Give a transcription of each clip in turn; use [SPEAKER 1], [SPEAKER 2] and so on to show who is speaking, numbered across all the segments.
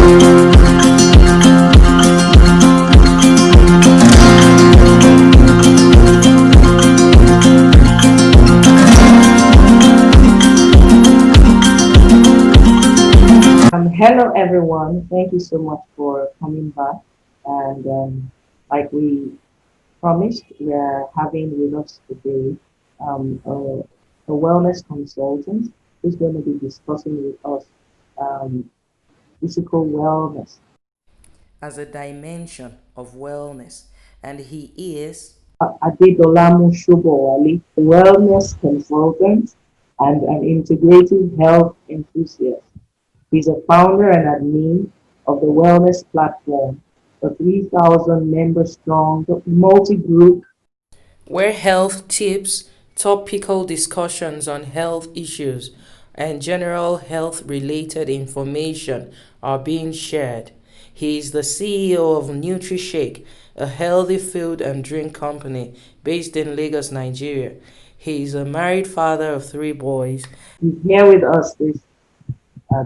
[SPEAKER 1] Hello, everyone. Thank you so much for coming back. And like we promised, we are having with us today a wellness consultant who's going to be discussing with us um, physical wellness.
[SPEAKER 2] As a dimension of wellness, and he is
[SPEAKER 1] Adedolamu Sobowale, a wellness consultant and an integrative health enthusiast. He's a founder and admin of the wellness platform, a 3,000 member strong multi group
[SPEAKER 2] where health tips, topical discussions on health issues, and general health related information are being shared. He is the CEO of NutriShake, a healthy food and drink company based in Lagos, Nigeria. He is a married father of three boys.
[SPEAKER 1] He's here with us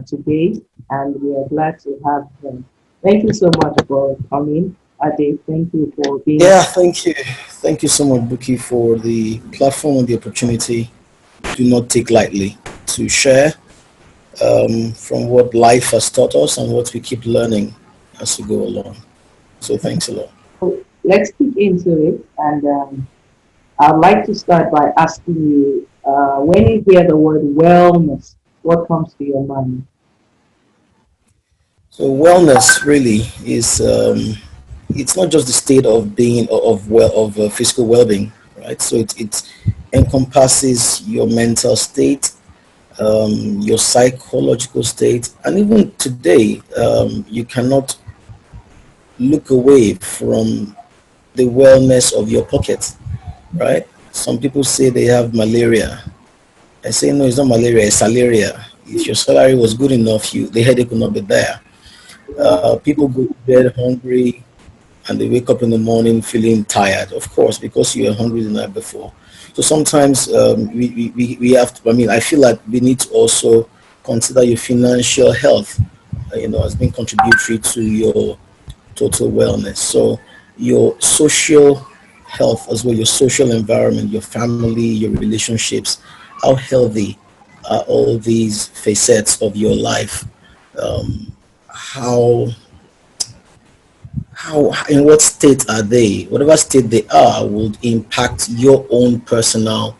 [SPEAKER 1] today, and we are glad to have him. Thank you so much for coming, Ade. Thank you for being.
[SPEAKER 3] Yeah, thank you. Thank you so much, Buki, for the platform and the opportunity. Do not take lightly to share from what life has taught us and what we keep learning as we go along. So thanks a lot.
[SPEAKER 1] So let's kick into it, and I'd like to start by asking you, when you hear the word wellness, what comes to your mind?
[SPEAKER 3] So wellness really is it's not just the state of being of physical well-being, right? So it encompasses your mental state, your psychological state, and even today you cannot look away from the wellness of your pocket, right? Some people say they have malaria. I say no, it's not malaria, it's salaria. If your salary was good enough, the headache will not be there. People go to bed hungry and they wake up in the morning feeling tired, of course, because you were hungry the night before. So sometimes we have to, I mean, I feel like we need to also consider your financial health, as being contributory to your total wellness. So your social health as well, your social environment, your family, your relationships, how healthy are all these facets of your life? How in what state are they? Whatever state they are would impact your own personal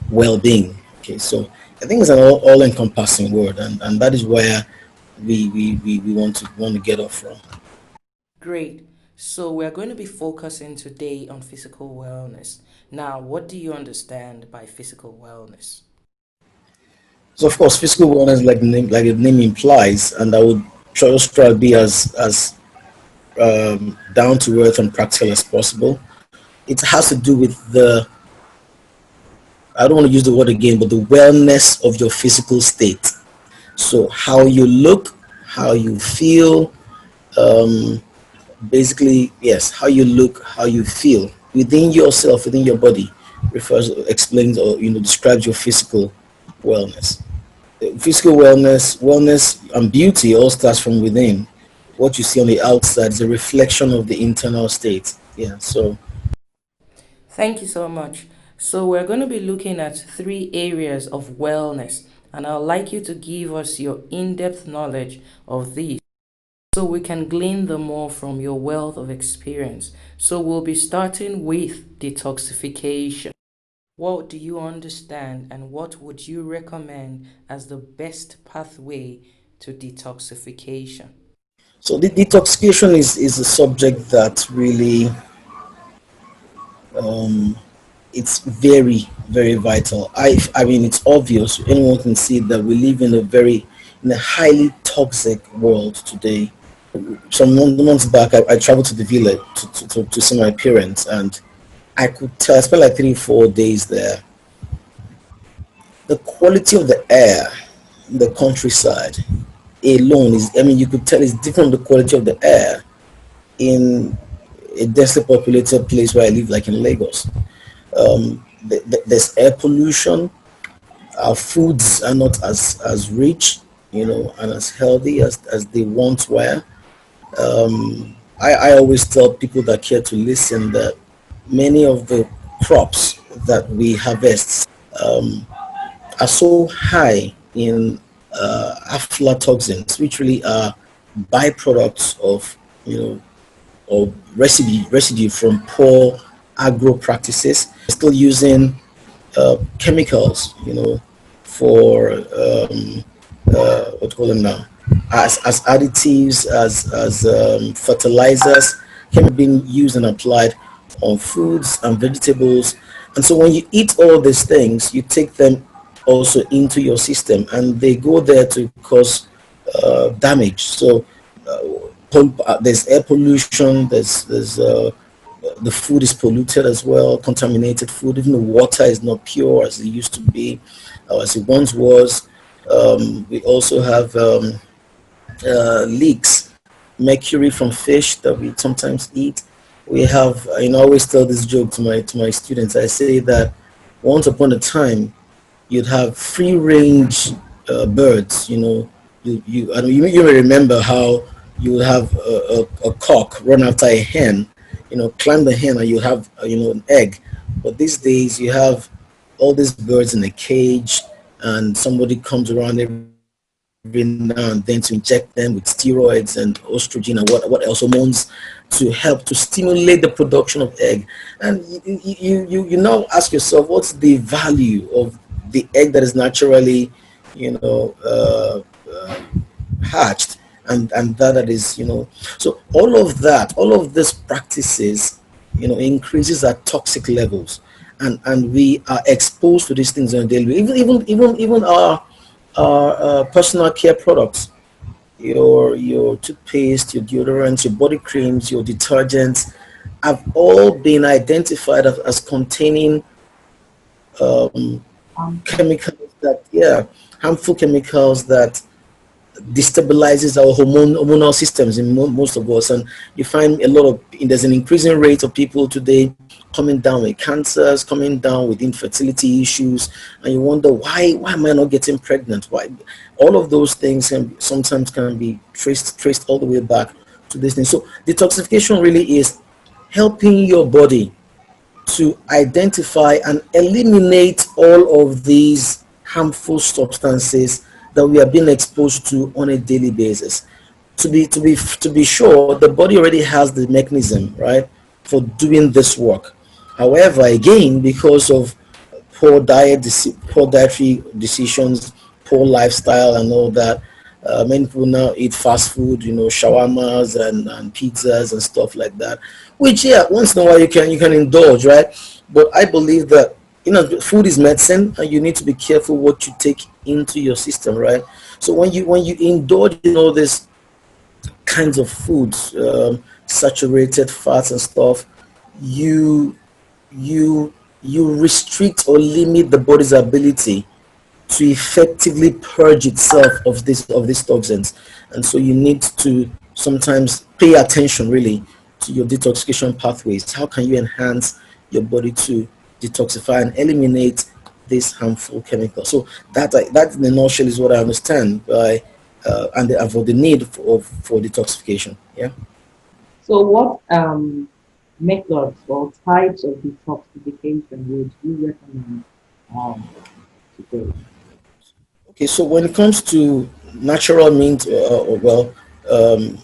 [SPEAKER 3] well-being. Okay, so I think it's an all-encompassing word, and that is where we want to get off from.
[SPEAKER 2] Great. So we're going to be focusing today on physical wellness. Now, what do you understand by physical wellness?
[SPEAKER 3] So of course, physical wellness, like the name implies, and I would just try to be as down to earth and practical as possible. It has to do with I don't want to use the word again, but the wellness of your physical state. So how you look, how you feel, um, basically, yes, how you look, how you feel within yourself, within your body, explains, or describes your physical wellness. Physical wellness and beauty all starts from within. What you see on the outside is a reflection of the internal state. Yeah. So
[SPEAKER 2] Thank you so much. So we're going to be looking at three areas of wellness, and I'd like you to give us your in-depth knowledge of these so we can glean the more from your wealth of experience. So we'll be starting with detoxification. What do you understand and what would you recommend as the best pathway to detoxification?
[SPEAKER 3] so the detoxification is a subject that really um, it's very, very vital. I mean, it's obvious. Anyone can see that we live in a highly toxic world today. Some months back, I traveled to the village to see my parents, and I could tell. I spent like 3 4 days there. The quality of the air in the countryside alone is, I mean, you could tell it's different from the quality of the air in a densely populated place where I live, like in Lagos. There's air pollution. Our foods are not as rich. and as healthy as they once were. I always tell people that care to listen that many of the crops that we harvest are so high in aflatoxins, which really are byproducts of or residue from poor agro practices. Still using chemicals, for what do you call them now, as additives, as fertilizers, can be used and applied on foods and vegetables. And so when you eat all these things, you take them also into your system, and they go there to cause damage. So there's air pollution, there's the food is polluted as well, contaminated food. Even the water is not pure as it used to be, or as it once was. We also have leaks, mercury from fish that we sometimes eat. We have, I always tell this joke to my students. I say that once upon a time, you'd have free range birds. You may remember how you would have a cock run after a hen, climb the hen, and you have an egg. But these days you have all these birds in a cage, and somebody comes around every now and then to inject them with steroids and estrogen and what else, hormones, to help to stimulate the production of egg. And you now ask yourself, what's the value of the egg that is naturally you know uh, hatched, and that is, so all of these practices increases our toxic levels, and we are exposed to these things on a daily basis. Even our personal care products, your toothpaste, your deodorants, your body creams, your detergents, have all been identified as containing chemicals that, yeah, harmful chemicals that destabilizes our hormonal systems in most of us. And you find a lot of, there's an increasing rate of people today coming down with cancers, coming down with infertility issues, and you wonder, why am I not getting pregnant? Why? All of those things sometimes can be traced all the way back to this thing. So detoxification really is helping your body to identify and eliminate all of these harmful substances that we are being exposed to on a daily basis. To be sure, the body already has the mechanism, right, for doing this work. However, again, because of poor dietary decisions, poor lifestyle, and all that, many people now eat fast food, shawarmas and pizzas and stuff like that. Which, yeah, once in a while you can indulge, right? But I believe that food is medicine, and you need to be careful what you take into your system, right? So when you indulge in all these kinds of foods, saturated fats and stuff, you you you restrict or limit the body's ability to effectively purge itself of these toxins. And so you need to sometimes pay attention really to your detoxification pathways. How can you enhance your body to detoxify and eliminate these harmful chemicals? So that in a nutshell is what I understand by and for the need for detoxification. Yeah.
[SPEAKER 1] So, what methods or types of detoxification would you recommend um, today?
[SPEAKER 3] Okay. So when it comes to natural means, um,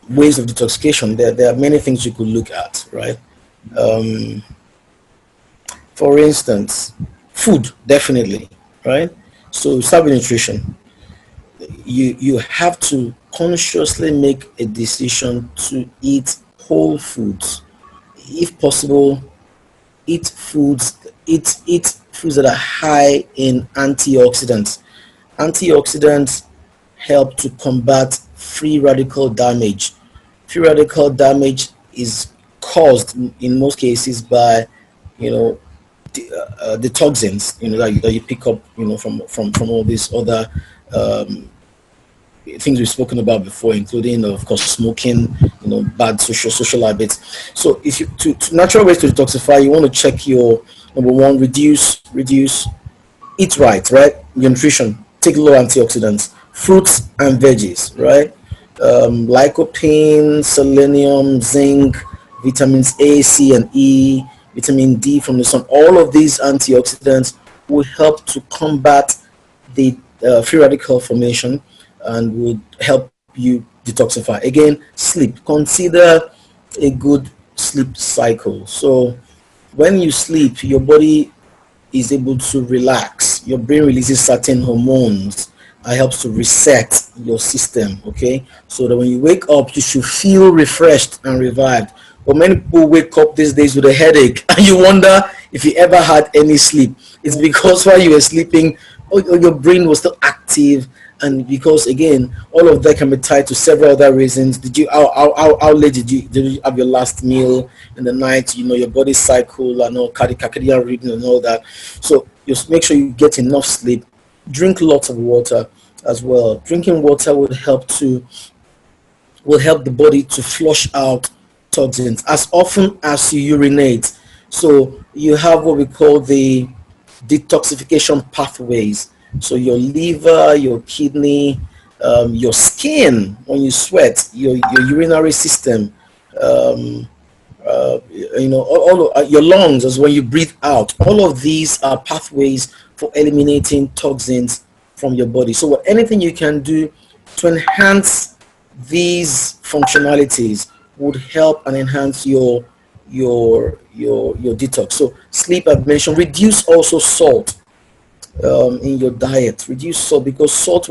[SPEAKER 3] ways of detoxification, there are many things you could look at, right? Um, for instance, food, definitely, right? So start with nutrition. You have to consciously make a decision to eat whole foods. If possible, eat foods that are high in antioxidants. Antioxidants help to combat free radical damage. Free radical damage is caused in most cases by, you know, the toxins, that you pick up, from all these other things we've spoken about before, including, of course, smoking, bad social habits. So if you to natural ways to detoxify, you want to check your number one, reduce, eat right, right? Your nutrition, take low antioxidants, fruits and veggies, right? Lycopene, selenium, zinc, vitamins A, C, and E, vitamin D from the sun. All of these antioxidants will help to combat the free radical formation and would help you detoxify. Again, sleep. Consider a good sleep cycle. So when you sleep, your body is able to relax. Your brain releases certain hormones and helps to reset your system. Okay, so that when you wake up, you should feel refreshed and revived. But many people wake up these days with a headache, and you wonder if you ever had any sleep. It's because while you were sleeping, your brain was still active, and because again, all of that can be tied to several other reasons. Did you how late did you have your last meal in the night? You know, your body cycle and all circadian rhythm and all that. So just make sure you get enough sleep. Drink lots of water as well. Drinking water will help the body to flush out toxins as often as you urinate. So you have what we call the detoxification pathways. So your liver, your kidney, your skin, when you sweat, your urinary system, um, your lungs as when you breathe out. All of these are pathways for eliminating toxins from your body. So anything you can do to enhance these functionalities would help and enhance your detox. So sleep, I've mentioned. Reduce also salt in your diet. Reduce salt because salt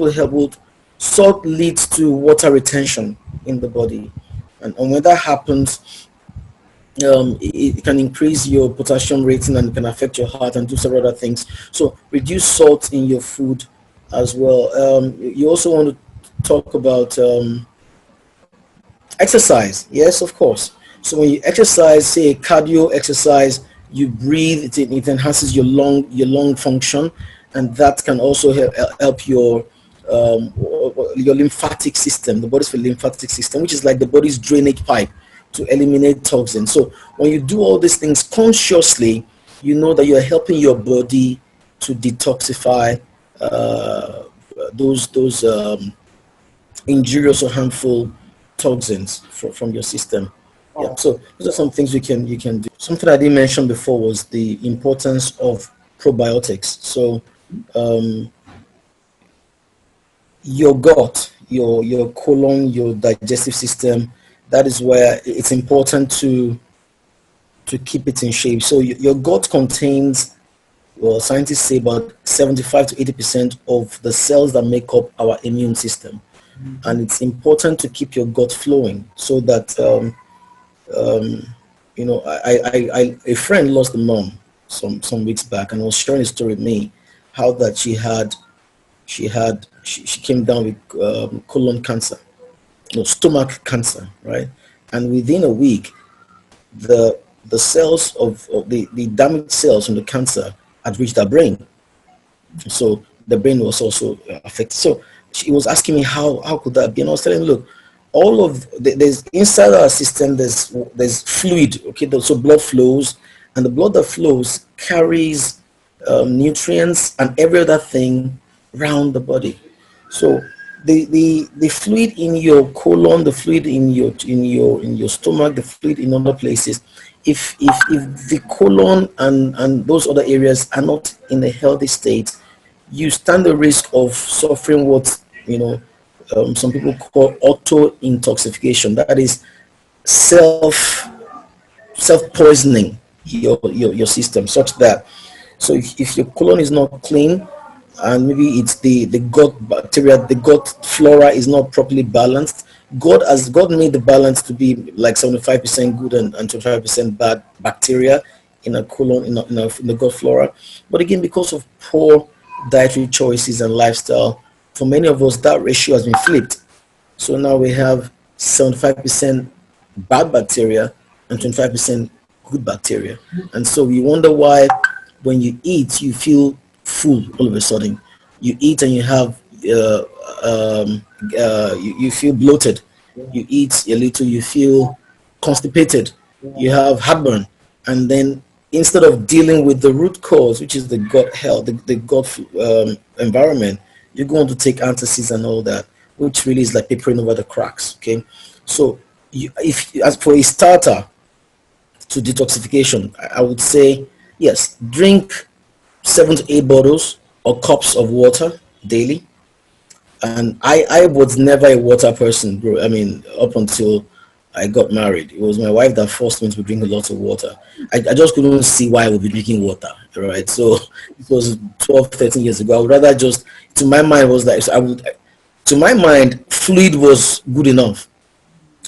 [SPEAKER 3] leads to water retention in the body, and when that happens, it can increase your potassium rating and can affect your heart and do several other things. So reduce salt in your food as well. You also want to talk about exercise. Yes, of course. So when you exercise, say a cardio exercise, you breathe. It enhances your lung function, and that can also help your lymphatic system, the body's lymphatic system, which is like the body's drainage pipe to eliminate toxins. So when you do all these things consciously, you know that you're helping your body to detoxify those injurious or harmful toxins from your system. Yeah.
[SPEAKER 1] Oh,
[SPEAKER 3] So those are some things you can do. Something I didn't mention before was the importance of probiotics. So um, your gut, your colon, your digestive system, that is where it's important to keep it in shape. So your gut contains, well, scientists say about 75 to 80% of the cells that make up our immune system,
[SPEAKER 1] mhm.
[SPEAKER 3] and it's important to keep your gut flowing so that um, a friend lost a mom some weeks back, and was sharing a story with me how that she came down with colon cancer, no, stomach cancer, right? And within a week, the cells of the damaged cells from the cancer had reached her brain, so the brain was also affected. So she was asking me how could that be, and I was telling her, look, all of there's inside our system, there's fluid, okay, so blood flows, and the blood that flows carries nutrients and every other thing around the body. So the fluid in your colon, the fluid in your stomach, the fluid in other places, if the colon and those other areas are not in a healthy state, you stand the risk of suffering what some people call auto intoxication. That is self poisoning your system, such that, so if your colon is not clean, and maybe it's the gut bacteria, the gut flora is not properly balanced. God made the balance to be like 75% good and 25% bad bacteria in a colon, in the gut flora. But again, because of poor dietary choices and lifestyle, for many of us that ratio has been flipped. So now we have 75% bad bacteria and 25% good bacteria. And so we wonder why when you eat, you feel full all of a sudden. You eat and you have, you feel bloated.
[SPEAKER 1] Yeah,
[SPEAKER 3] You eat a little, you feel constipated.
[SPEAKER 1] yeah,
[SPEAKER 3] You have heartburn. And then instead of dealing with the root cause, which is the gut health, the gut environment, you're going to take antacids and all that, which really is like papering over the cracks. Okay, so if as for a starter to detoxification, I would say yes, drink 7 to 8 bottles or cups of water daily. And I was never a water person, bro. I mean, up until I got married, it was my wife that forced me to drink a lot of water. I just couldn't see why I would be drinking water, right? So it was 12, 13 years ago. I would rather just, to my mind, was like, so I would, to my mind, fluid was good enough,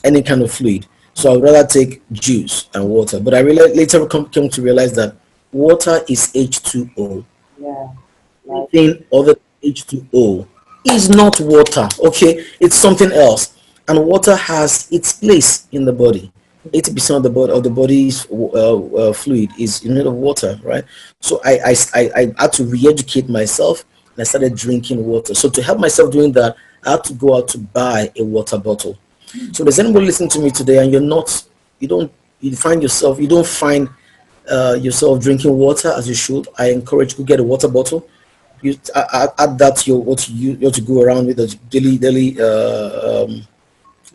[SPEAKER 3] any kind of fluid. So I would rather take juice and water. But I really later came to realize that water is H2O.
[SPEAKER 1] Yeah. Like,
[SPEAKER 3] Anything other than H2O is not water. Okay, it's something else. And water has its place in the body. 80% of the body's fluid is made of water, right? So I had to re-educate myself, and I started drinking water. So to help myself doing that, I had to go out to buy a water bottle. So there's anybody listening to me today, and you're not, you don't, you find yourself, you don't find yourself drinking water as you should, I encourage you to get a water bottle. You add that to your what you go around with as daily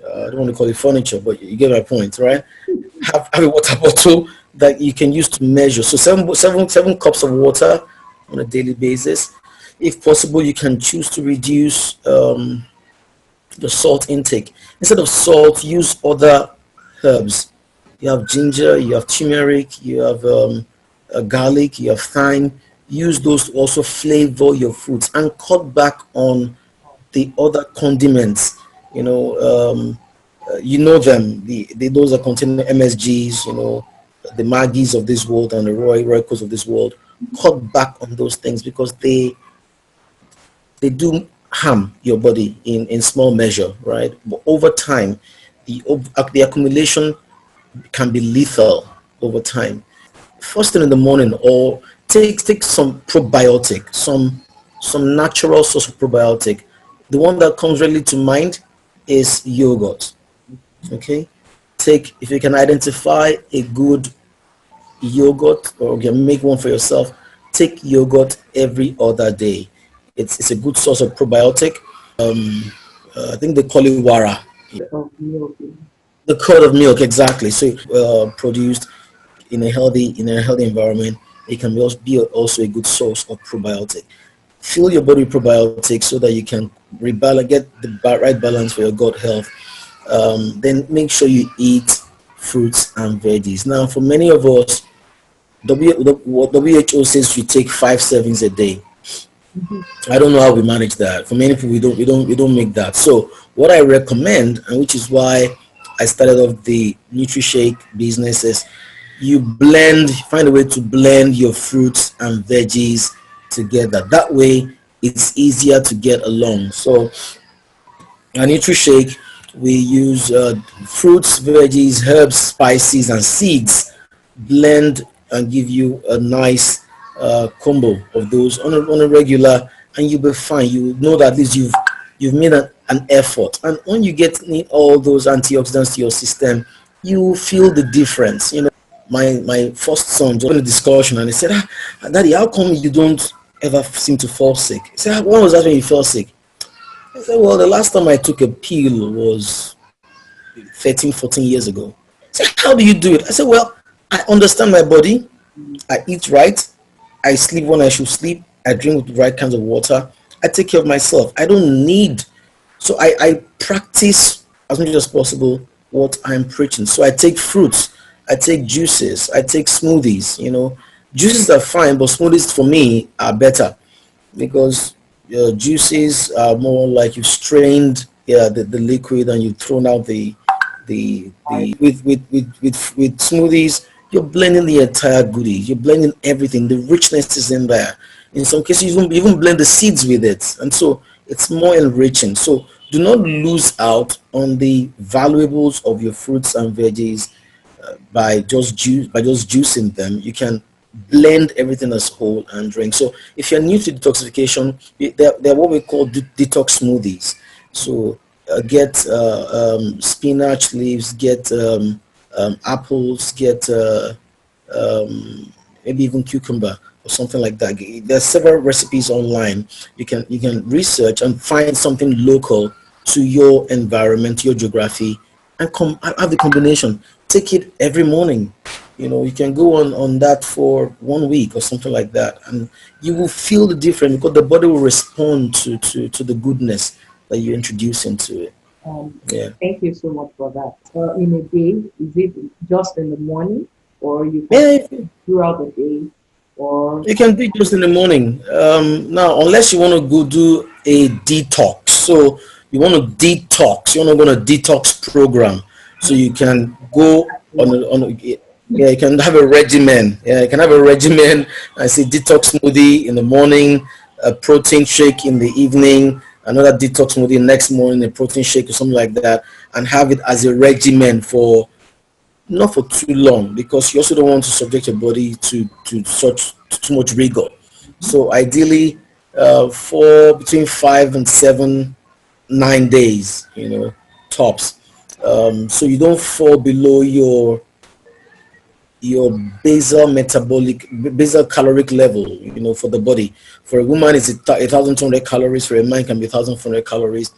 [SPEAKER 3] I don't want to call it furniture, but you get my point, right? Have a water bottle that you can use to measure. So seven cups of water on a daily basis. If possible, you can choose to reduce the salt intake. Instead of salt, use other herbs. You have ginger, you have turmeric, you have garlic, you have thyme. Use those to also flavor your foods and cut back on the other condiments. You know, you know them. Those are containing MSGs. You know, the Maggies of this world and the Roycos of this world. Cut back on those things because they do harm your body in small measure, right? But over time, the accumulation can be lethal over time. First thing in the morning, or take some probiotic, some natural source of probiotic. The one that comes readily to mind is yogurt. Okay, take, if you can identify a good yogurt or you can make one for yourself, take yogurt every other day. It's a good source of probiotic. I think they call it wara.
[SPEAKER 1] of milk.
[SPEAKER 3] The curd of milk, exactly. So produced in a healthy environment, it can also a good source of probiotic. Fill your body with probiotics so that you can rebalance, get the right balance for your gut health. Then make sure you eat fruits and veggies. Now, for many of us, WHO says you take 5 servings a day. I don't know how we manage that. For many people, we don't make that. So what I recommend, and which is why I started off the NutriShake business, is you find a way to blend your fruits and veggies together. That way, it's easier to get along. So a NutriShake, we use fruits, veggies, herbs, spices, and seeds, blend and give you a nice combo of those on a regular, and you'll be fine. You know that at least you've made an effort, and when you need all those antioxidants to your system, you feel the difference. You know, my first son just in a discussion, and he said, Daddy, how come you don't ever seem to fall sick? He said, when was that when you fell sick? I said, well, the last time I took a pill was 13, 14 years ago. He said, how do you do it? I said, well, I understand my body. I eat right. I sleep when I should sleep. I drink the right kinds of water. I take care of myself. I don't need. So I practice as much as possible what I'm preaching. So I take fruits. I take juices. I take smoothies. You know, juices are fine, but smoothies for me are better because juices are more like you've strained the liquid and you've thrown out the with smoothies, you're blending the entire goodies, you're blending everything, the richness is in there. In some cases you even blend the seeds with it, and so it's more enriching. So do not lose out on the valuables of your fruits and veggies by just juicing them. You can blend everything as whole and drink. So if you're new to detoxification, they're what we call detox smoothies. So get spinach leaves, get apples, get maybe even cucumber. or something like that. There's several recipes online. You can research and find something local to your environment, your geography, and come have the combination. Take it every morning. You can go on that for 1 week or something like that, and you will feel the difference because the body will respond to the goodness that you introduce into it.
[SPEAKER 1] Um,
[SPEAKER 3] Yeah.
[SPEAKER 1] Thank you so much for that. In a day, is it just in the morning, or you can
[SPEAKER 3] Yeah,
[SPEAKER 1] throughout the day, or
[SPEAKER 3] you can do it just in the morning. Now, unless you want to go do a detox, so you want to detox, you want to go on a detox program, so you can go yeah, you can have a regimen. Yeah, you can have a regimen. I say detox smoothie in the morning, a protein shake in the evening, another detox smoothie next morning, a protein shake or something like that, and have it as a regimen for not for too long because you also don't want to subject your body to such too much rigor. So ideally, for between 5 and 7, 9 days, tops. So you don't fall below your basal caloric level, for the body. For a woman, it's 1,200 calories. For a man, it can be 1,400 calories.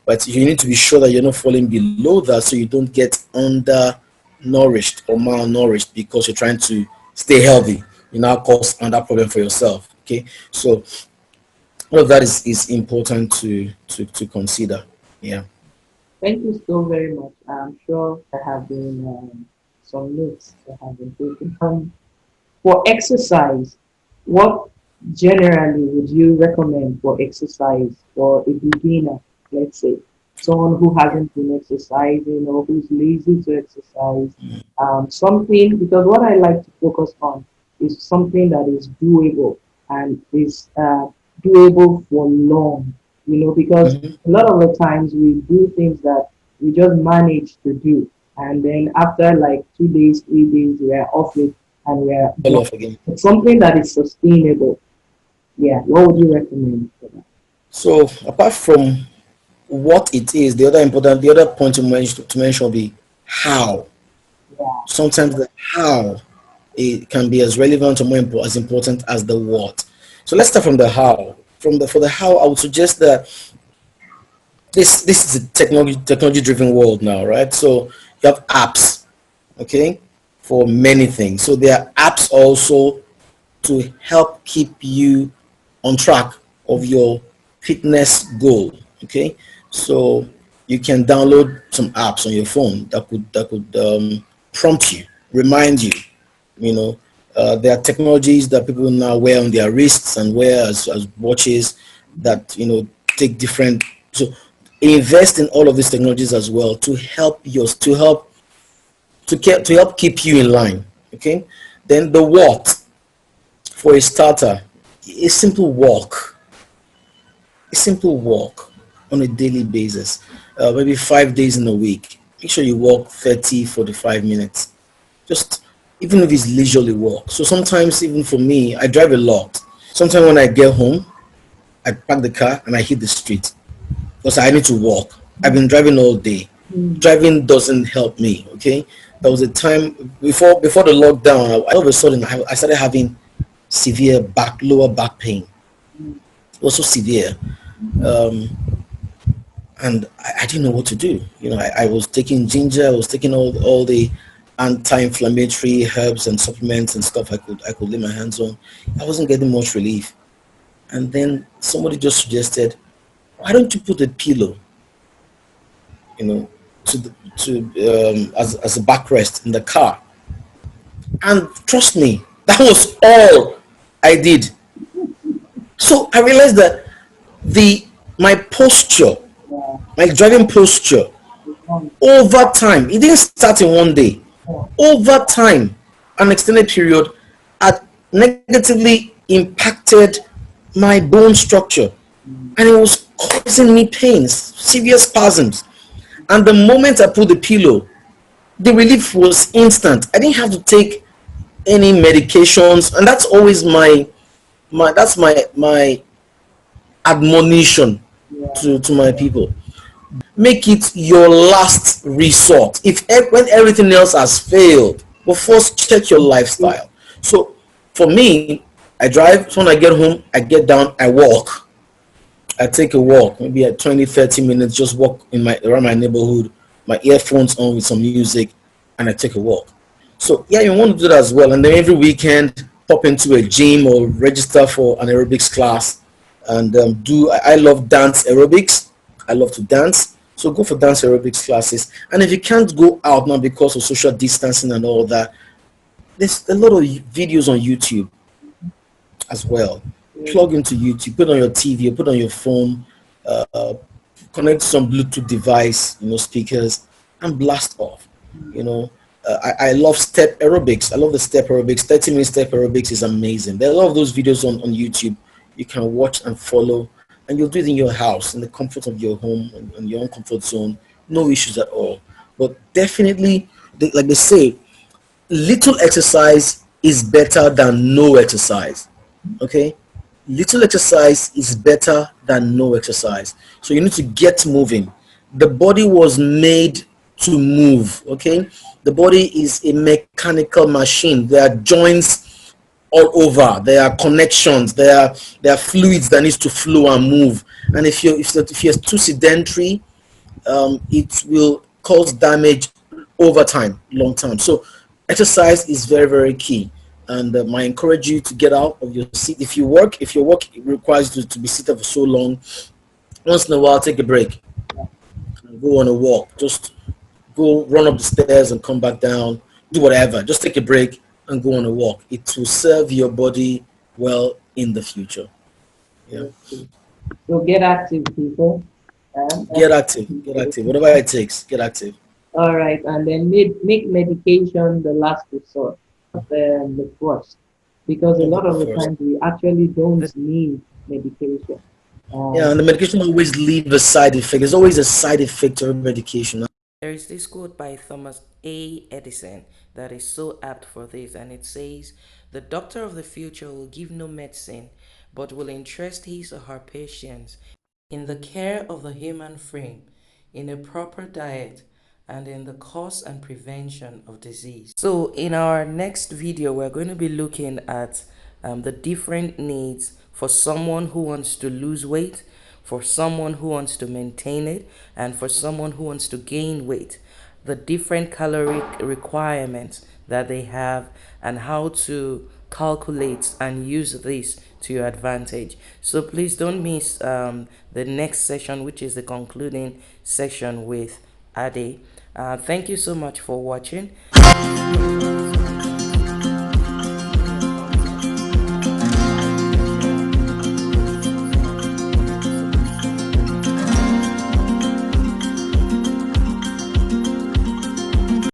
[SPEAKER 3] But you need to be sure that you're not falling below that, so you don't get undernourished or malnourished because you're trying to stay healthy. You now cause another problem for yourself. Okay, so all of that is important to consider. Yeah.
[SPEAKER 1] thank you so very much. I'm sure there have been some notes that have been taken. For exercise, what generally would you recommend for exercise for a beginner, let's say, someone who hasn't been exercising or who's lazy to exercise? Something, because what I like to focus on is something that is doable and is doable for long, because
[SPEAKER 3] Mhm.
[SPEAKER 1] a lot of the times we do things that we just manage to do. And then after like 2 days, 3 days, we're off it and we're
[SPEAKER 3] Fall
[SPEAKER 1] done.
[SPEAKER 3] off again.
[SPEAKER 1] It's something that is sustainable. Yeah. What would you recommend for that?
[SPEAKER 3] So apart from what it is, the other point to mention will be how.
[SPEAKER 1] Yeah.
[SPEAKER 3] Sometimes the how it can be as relevant or as important as the what. So let's start from the how. For the how, I would suggest that this is a technology driven world now, right? So you have apps, okay, for many things. So there are apps also to help keep you on track of your fitness goal. Okay, so you can download some apps on your phone that could prompt you, remind you. You know, there are technologies that people now wear on their wrists and wear as watches that take different. So invest in all of these technologies as well to help yours to help keep you in line. Okay, then the what. For a starter, a simple walk, a simple walk on a daily basis, maybe 5 days in a week. Make sure you walk 30, 45 minutes. Just even if it's leisurely walk. So sometimes even for me, I drive a lot. Sometimes when I get home, I park the car and I hit the street because I need to walk. I've been driving all day.
[SPEAKER 1] Mm,
[SPEAKER 3] Driving doesn't help me. Okay, there was a time before the lockdown. All of a sudden I started having severe lower back pain,
[SPEAKER 1] mm,
[SPEAKER 3] also severe, um, and I didn't know what to do. I was taking ginger, I was taking all the anti-inflammatory herbs and supplements and stuff I could lay my hands on. I wasn't getting much relief, and then somebody just suggested, why don't you put a pillow, you know, as a backrest in the car? And trust me, that was all I did. So I realized that the my posture,
[SPEAKER 1] yeah.
[SPEAKER 3] my driving posture,
[SPEAKER 1] It's on.
[SPEAKER 3] over time, it didn't start in one day.
[SPEAKER 1] Yeah.
[SPEAKER 3] Over time, an extended period, had negatively impacted my bone structure,
[SPEAKER 1] Mm,
[SPEAKER 3] and it was causing me pains, severe spasms. And the moment I put the pillow, the relief was instant. I didn't have to take any medications, and that's always my admonition
[SPEAKER 1] yeah.
[SPEAKER 3] to my people. Make it your last resort. When everything else has failed, but first check your
[SPEAKER 1] It,
[SPEAKER 3] lifestyle. So for me, I drive. So when I get home, I get down, I walk. I take a walk, maybe at 20, 30 minutes, just walk in my around my neighborhood, my earphones on with some music, and I take a walk. So yeah, you want to do that as well. And then every weekend, pop into a gym or register for an aerobics class, and do. I love dance aerobics. I love to dance. So go for dance aerobics classes. And if you can't go out now because of social distancing and all that, there's a lot of videos on YouTube as well.
[SPEAKER 1] Yes.
[SPEAKER 3] Plug into YouTube, put on your TV, or put on your phone, uh, connect some Bluetooth device, speakers, and blast off. You know, I love step aerobics. I love the step aerobics. 30-minute step aerobics is amazing. There are a lot of those videos on YouTube you can watch and follow, and you'll do it in your house, in the comfort of your home, in your own comfort zone. No issues at all. But definitely, like they say, little exercise is better than no exercise. Okay, little exercise is better than no exercise. So you need to get moving. The body was made to move. Okay, the body is a mechanical machine. There are joints all over, there are connections, there are fluids that needs to flow and move. And if you're too sedentary, it will cause damage over time, long term. So exercise is very, very key. And I encourage you to get out of your seat. If your work requires you to be seated for so long, once in a while, take a break and go on a walk. Just go run up the stairs and come back down. Do whatever. Just take a break and go on a walk. It will serve your body well in the future. Yeah.
[SPEAKER 1] Okay. So get active, people.
[SPEAKER 3] Get active. Get active. Whatever it takes, get active.
[SPEAKER 1] All right, and then make medication the last resort, the first, because a
[SPEAKER 3] Not
[SPEAKER 1] lot
[SPEAKER 3] the
[SPEAKER 1] of the
[SPEAKER 3] first.
[SPEAKER 1] times we actually don't need medication.
[SPEAKER 3] Yeah,
[SPEAKER 1] Um,
[SPEAKER 3] and the medication always leave a side effect. There's always a side effect to every medication.
[SPEAKER 2] There is this quote by Thomas A. Edison that is so apt for this, and it says, "The doctor of the future will give no medicine, but will interest his or her patients in the care of the human frame, in a proper diet, and in the cause and prevention of disease." So, in our next video, we're going to be looking at the different needs for someone who wants to lose weight, for someone who wants to maintain it, and for someone who wants to gain weight. The different caloric requirements that they have, and how to calculate and use this to your advantage. So please don't miss the next session, which is the concluding session with Ade. Thank you so much for watching.